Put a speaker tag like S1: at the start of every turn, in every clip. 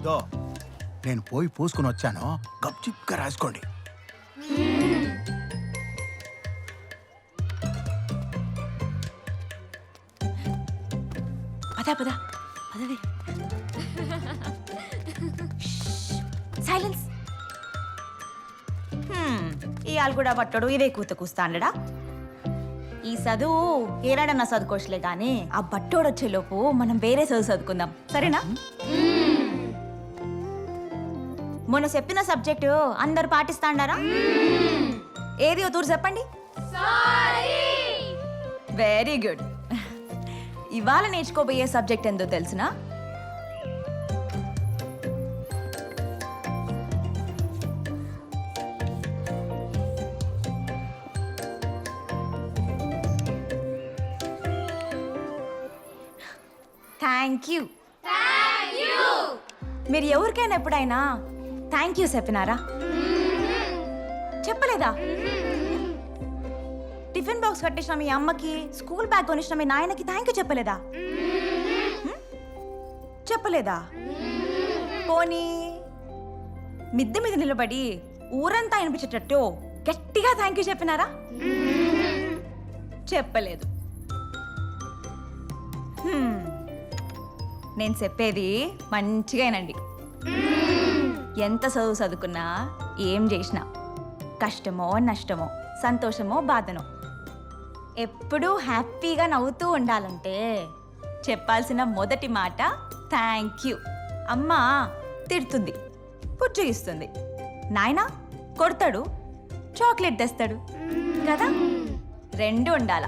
S1: దో నేను పోయి పూసుకుని వచ్చాను, గప్చిప్గా రాసుకోండి.
S2: పదా పదవి. సైలెన్స్. ఇవాళ కూడా పట్టడు ఇదే కూత కూస్తాండడా. ఈ చదువు ఏనాడన్నా చదువుకోవచ్చులే కానీ ఆ బట్టోడు వచ్చేలోపు మనం వేరే చదువు చదువుకుందాం, సరేనా? మొన్న చెప్పిన సబ్జెక్టు అందరు పాటిస్తాండారా? ఏది ఓ తూరు చెప్పండి. Very good. ఇవాళ నేర్చుకోబోయే సబ్జెక్ట్ ఎంతో తెలుసునా? Thank you. మీరు ఎవరికైనా ఎప్పుడైనా థ్యాంక్ యూ చెప్పినారా? చెప్పలేదా? టిఫిన్ బాక్స్ కట్టించిన మీ అమ్మకి, స్కూల్ బ్యాగ్ కొనిచ్చిన మీ నాయనకి థ్యాంక్ యూ చెప్పలేదా? చెప్పలేదా? పోనీ మిద్దె మీద నిలబడి ఊరంతా అనిపించేటట్టు గట్టిగా థ్యాంక్ యూ చెప్పినారా? చెప్పలేదు. నేను చెప్పేది మంచిగానండి. ఎంత చదువు చదువుకున్నా, ఏం చేసినా, కష్టమో నష్టమో, సంతోషమో బాధనో, ఎప్పుడూ హ్యాపీగా నవ్వుతూ ఉండాలంటే చెప్పాల్సిన మొదటి మాట థ్యాంక్ యూ. అమ్మ తిడుతుంది, పుచ్చుగిస్తుంది, నాయన కొడతాడు, చాక్లెట్ తెస్తాడు కదా. రెండు ఉండాల,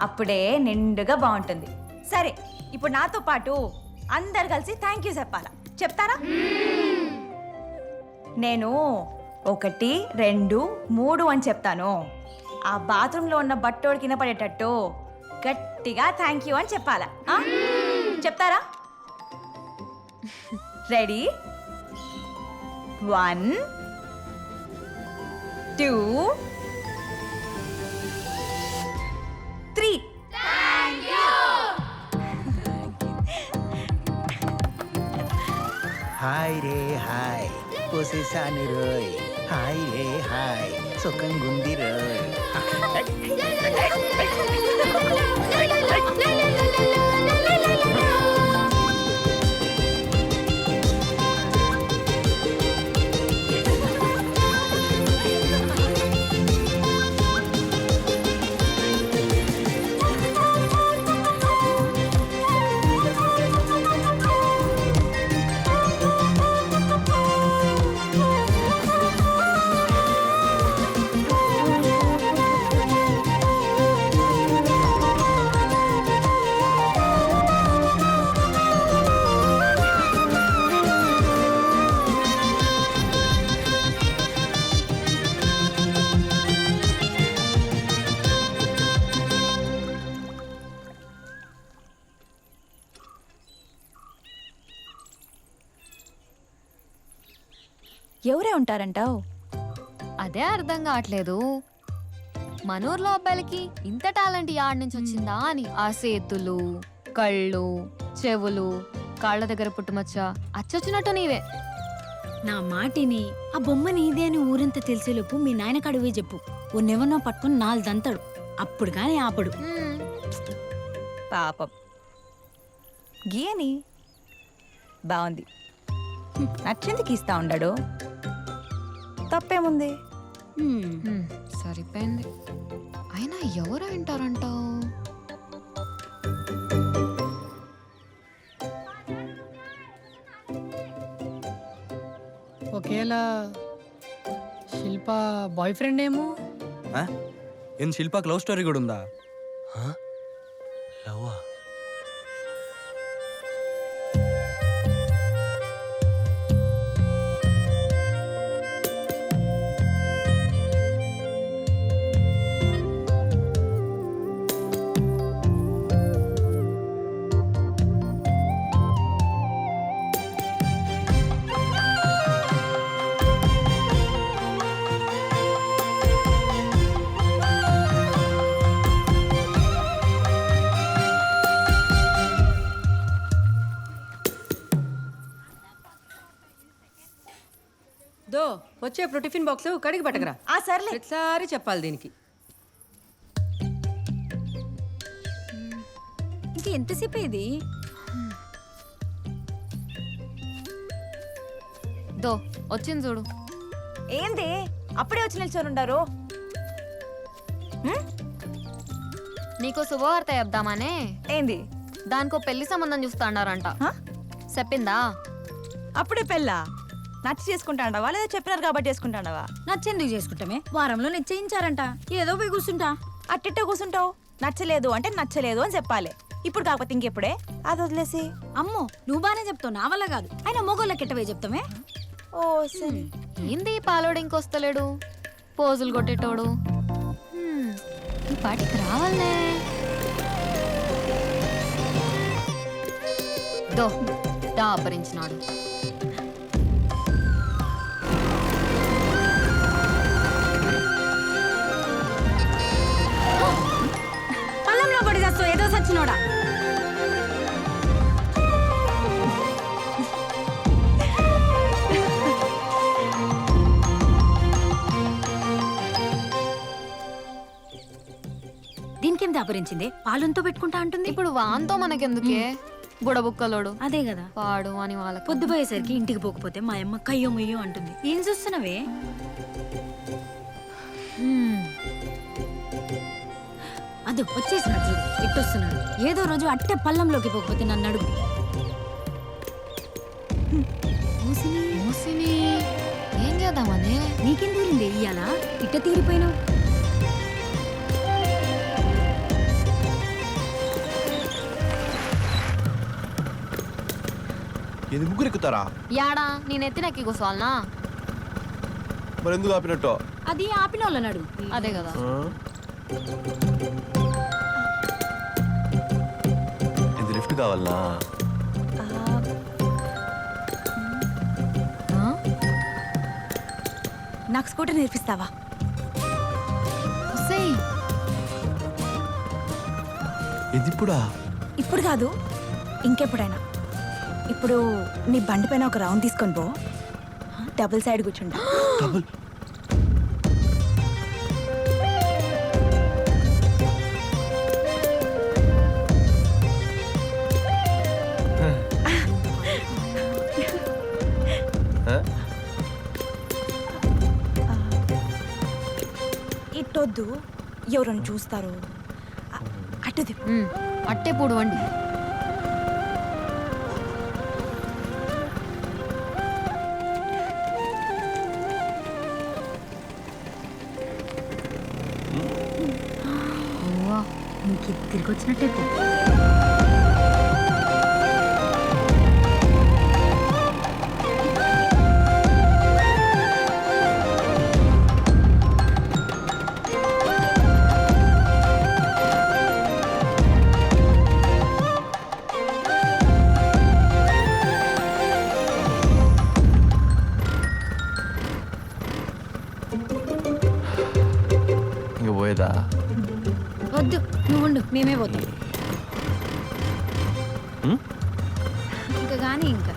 S2: అప్పుడే నిండుగా బాగుంటుంది. సరే, ఇప్పుడు నాతో పాటు అందరు కలిసి థ్యాంక్ యూ చెప్పాలా? చెప్తారా? నేను 1, 2, 3 అని చెప్తాను. ఆ బాత్రూంలో ఉన్న బట్టోడికి వినపడేటట్టు గట్టిగా థ్యాంక్ యూ అని చెప్పాలా? చెప్తారా? రెడీ? 1, 2, 3.
S1: హాయ్ రే హాయ్, పోసేసాను రోయ్. హాయ్ రే హాయ్, సుఖంగుంది రోయ్.
S2: ఎవరే ఉంటారంటావు?
S3: అదే అర్థం కావట్లేదు. మనూర్లో అబ్బాయిలకి ఇంత టాలెంట్ యాడ్ నుంచి వచ్చిందా అని. ఆ సేతులు, కళ్ళు, చెవులు, కాళ్ళ దగ్గర పుట్టుమచ్చ అచ్చొచ్చినట్టు నీవే.
S4: నా మాటిని ఆ బొమ్మ నీదే అని ఊరంతా తెలిసేలోపు మీ నాయన కడువే చెప్పు. ఉన్నెవన్నో పట్టుకుని 4 దంతాడు, అప్పుడు కానీ ఆపడు.
S2: పాపం గీయని బాగుంది, నచ్చింది గీస్తా ఉండాడు, తప్పేముంది?
S3: సరిపోయింది. అయినా ఎవరు వింటారంటావు?
S5: ఒకేలా శిల్ప బాయ్ ఫ్రెండ్ ఏమో.
S6: ఏం శిల్పకి లవ్ స్టోరీ కూడా ఉందా?
S7: లవ్వా? వచ్చేప్పుడు టిఫిన్ బాక్స్ కడిగి పట్టకరా.
S2: ఆ సర్లే.
S7: ప్రతిసారి చెప్పాలి దీనికి.
S4: ఇంకా ఎంతసేపు ఇది?
S3: దో వచ్చింది చూడు.
S2: ఏంది అప్పుడే వచ్చి నిల్చొని ఉండారు?
S3: నీకు శుభవార్త చెప్దామనే.
S2: ఏంది?
S3: దానికో పెళ్లి సంబంధం చూస్తాడారంట.
S2: హ?
S3: చెప్పిందా?
S2: అప్పుడే పెళ్ళా? నచ్చి చేసుకుంటాండవా లేదా చెప్పినారు కాబట్టి చేసుకుంటాండవా?
S4: నచ్చెందుకు చేసుకుంటామే? వారంలో నిశ్చయించారంట. ఏదో పోయి కూర్చుంటా.
S2: అట్టిట్టే కూర్చుంటావు. నచ్చలేదు అంటే నచ్చలేదు అని చెప్పాలి. ఇప్పుడు కాకపోతే ఇంకెప్పుడే? అది వదిలేసి.
S4: అమ్మో నువ్వు బానే చెప్తావు, నా వల్ల కాదు. అయినా మొగోళ్ళకి ఎట్టవే చెప్తామే?
S2: ఓ సరే.
S3: ఏంది పాలోడు ఇంకొస్తలేడు, పోజులు కొట్టేటోడు. ఈ పాటికి రావాలనే. దో దాపరించినాడు.
S4: పళ్ళంలో పడి చేస్తావు ఏదో సచ్చినోడా. దీనికేం దాపరించింది? పాలంతో పెట్టుకుంటా అంటుంది.
S3: ఇప్పుడు వాంతో మనకెందుకే? బుడబుక్కలోడు
S4: అదే కదా,
S3: పాడు అని వాళ్ళకి.
S4: పొద్దుపోయేసరికి ఇంటికి పోకపోతే మా అమ్మ కయ్యో ముయ్యో అంటుంది. ఏం చూస్తున్నావే? అదు వచ్చేసినాడు చూడు, ఎట్టొస్తున్నాడు. ఏదో రోజు అట్టే పల్లంలోకి పోకపోతే నన్ను అడుగు.
S3: మూసిని ఏం చేద్దామనే?
S4: నీకేం దూరింది ఇయ్యాలా? ఇట్ట తీరిపోయినావు.
S8: ఇది ముగ్గురు ఎక్కుతారా?
S3: యాడా నేను ఎత్తినెక్కి కూర్చోవాలనా?
S8: మరి ఎందుకు ఆపినట్టు?
S4: అది ఆపిన వాళ్ళని అడుగు.
S3: అదే కదా.
S8: ఇది లిఫ్ట్ కావాలనా?
S3: ఆ?
S2: నాకు స్కూటర్ నేర్పిస్తావా?
S3: ఒసేయ్,
S8: ఇది ఇప్పుడా?
S2: ఇప్పుడు కాదు, ఇంకెప్పుడైనా. ఇప్పుడు నీ బండి పైన ఒక రౌండ్ తీసుకొని పో. డబుల్ సైడ్ కూర్చుంటా.
S8: డబుల్?
S2: ఇట్టొద్దు, ఎవరైనా చూస్తారు. అటు తిప్పు.
S3: అట్టే పూడు వండి.
S4: నీకు తిరిగి వచ్చినట్టే పో.
S8: ఇంక పోయేదా?
S4: వద్దు నువ్వు ఉండు, మేమే పోతాం. ఇంకా కానీ ఇంకా